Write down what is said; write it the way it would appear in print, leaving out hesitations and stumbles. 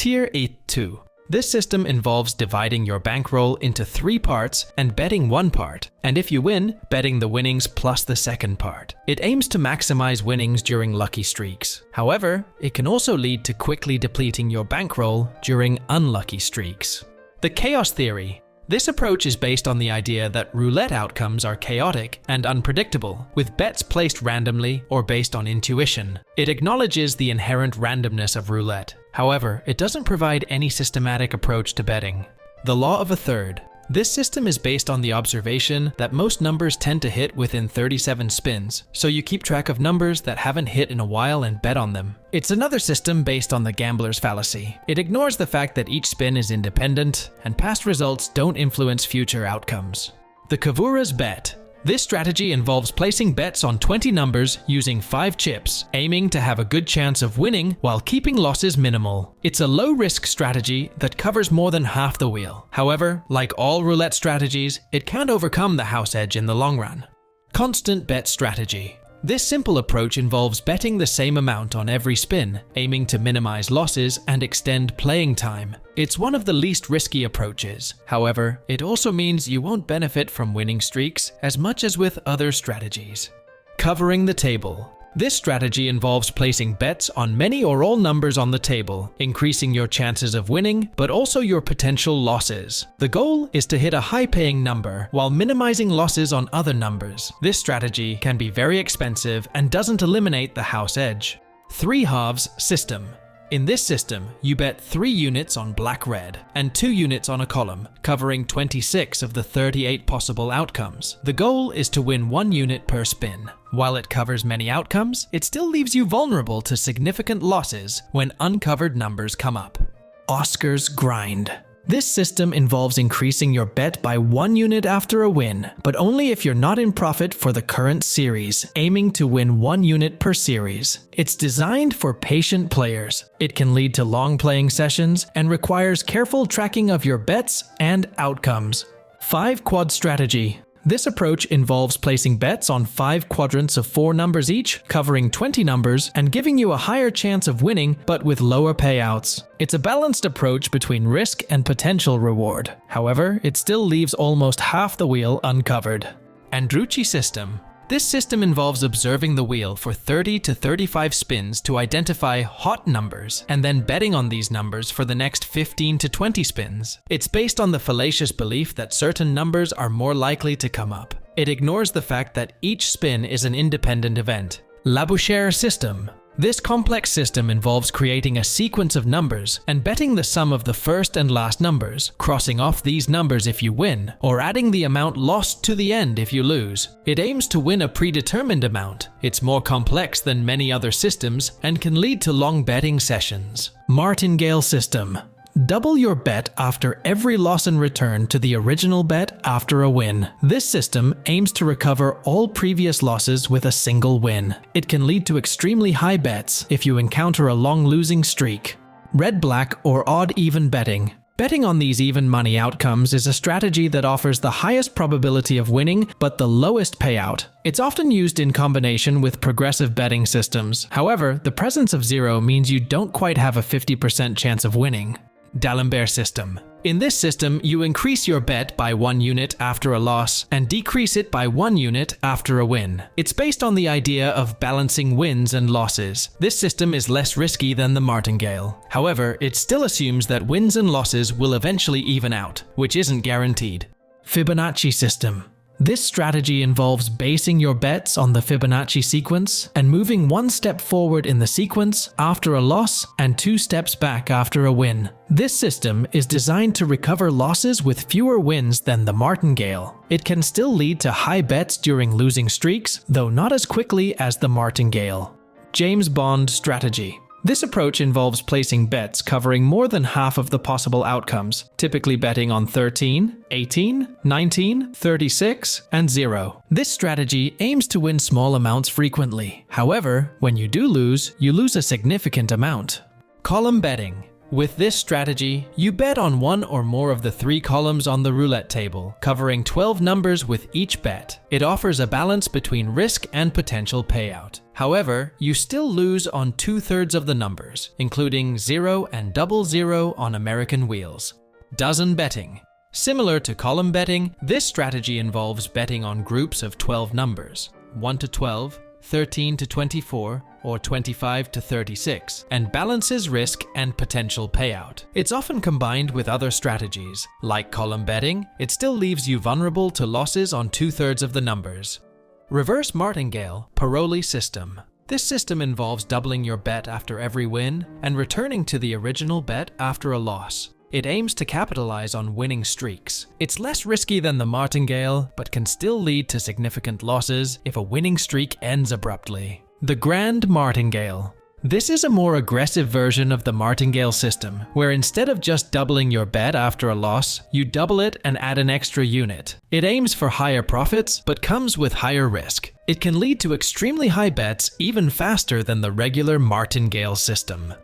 Tier 8-2. This system involves dividing your bankroll into 3 parts and betting one part, and if you win, betting the winnings plus the second part. It aims to maximize winnings during lucky streaks. However, it can also lead to quickly depleting your bankroll during unlucky streaks. The Chaos Theory. This approach is based on the idea that roulette outcomes are chaotic and unpredictable, with bets placed randomly or based on intuition. It acknowledges the inherent randomness of roulette. However, it doesn't provide any systematic approach to betting. The Law of a Third. This system is based on the observation that most numbers tend to hit within 37 spins, so you keep track of numbers that haven't hit in a while and bet on them. It's another system based on the gambler's fallacy. It ignores the fact that each spin is independent, and past results don't influence future outcomes. The Kavura's Bet. This strategy involves placing bets on 20 numbers using 5 chips, aiming to have a good chance of winning while keeping losses minimal. It's a low-risk strategy that covers more than half the wheel. However, like all roulette strategies, it can't overcome the house edge in the long run. Constant Bet Strategy. This simple approach involves betting the same amount on every spin, aiming to minimize losses and extend playing time. It's one of the least risky approaches. However, it also means you won't benefit from winning streaks as much as with other strategies. Covering the table. This strategy involves placing bets on many or all numbers on the table, increasing your chances of winning, but also your potential losses. The goal is to hit a high-paying number while minimizing losses on other numbers. This strategy can be very expensive and doesn't eliminate the house edge. 3 halves system. In this system, you bet 3 units on black-red and 2 units on a column, covering 26 of the 38 possible outcomes. The goal is to win 1 unit per spin. While it covers many outcomes, it still leaves you vulnerable to significant losses when uncovered numbers come up. Oscar's Grind. This system involves increasing your bet by 1 unit after a win, but only if you're not in profit for the current series, aiming to win 1 unit per series. It's designed for patient players. It can lead to long playing sessions and requires careful tracking of your bets and outcomes. 5 Quad Strategy. This approach involves placing bets on 5 quadrants of 4 numbers each, covering 20 numbers, and giving you a higher chance of winning, but with lower payouts. It's a balanced approach between risk and potential reward. However, it still leaves almost half the wheel uncovered. Andrucci System. This system involves observing the wheel for 30 to 35 spins to identify hot numbers, and then betting on these numbers for the next 15 to 20 spins. It's based on the fallacious belief that certain numbers are more likely to come up. It ignores the fact that each spin is an independent event. Labouchere System. This complex system involves creating a sequence of numbers and betting the sum of the first and last numbers, crossing off these numbers if you win, or adding the amount lost to the end if you lose. It aims to win a predetermined amount. It's more complex than many other systems and can lead to long betting sessions. Martingale System. Double your bet after every loss and return to the original bet after a win. This system aims to recover all previous losses with a single win. It can lead to extremely high bets if you encounter a long losing streak. Red-black or odd-even betting. Betting on these even money outcomes is a strategy that offers the highest probability of winning but the lowest payout. It's often used in combination with progressive betting systems. However, the presence of 0 means you don't quite have a 50% chance of winning. D'Alembert System. In this system, you increase your bet by 1 unit after a loss and decrease it by 1 unit after a win. It's based on the idea of balancing wins and losses. This system is less risky than the martingale. However, it still assumes that wins and losses will eventually even out, which isn't guaranteed. Fibonacci System. This strategy involves basing your bets on the Fibonacci sequence and moving 1 step forward in the sequence after a loss and 2 steps back after a win. This system is designed to recover losses with fewer wins than the martingale. It can still lead to high bets during losing streaks, though not as quickly as the martingale. James Bond Strategy. This approach involves placing bets covering more than half of the possible outcomes, typically betting on 13, 18, 19, 36, and 0. This strategy aims to win small amounts frequently. However, when you do lose, you lose a significant amount. Column betting. With this strategy, you bet on one or more of the 3 columns on the roulette table, covering 12 numbers with each bet. It offers a balance between risk and potential payout. However, you still lose on 2/3 of the numbers, including 0 and 00 on American wheels. Dozen betting. Similar to column betting, this strategy involves betting on groups of 12 numbers, 1 to 12, 13 to 24, or 25 to 36, and balances risk and potential payout. It's often combined with other strategies. Like column betting, it still leaves you vulnerable to losses on 2/3 of the numbers. Reverse martingale, paroli system. This system involves doubling your bet after every win and returning to the original bet after a loss. It aims to capitalize on winning streaks. It's less risky than the martingale, but can still lead to significant losses if a winning streak ends abruptly. The Grand Martingale. This is a more aggressive version of the martingale system, where instead of just doubling your bet after a loss, you double it and add an extra unit. It aims for higher profits, but comes with higher risk. It can lead to extremely high bets even faster than the regular martingale system.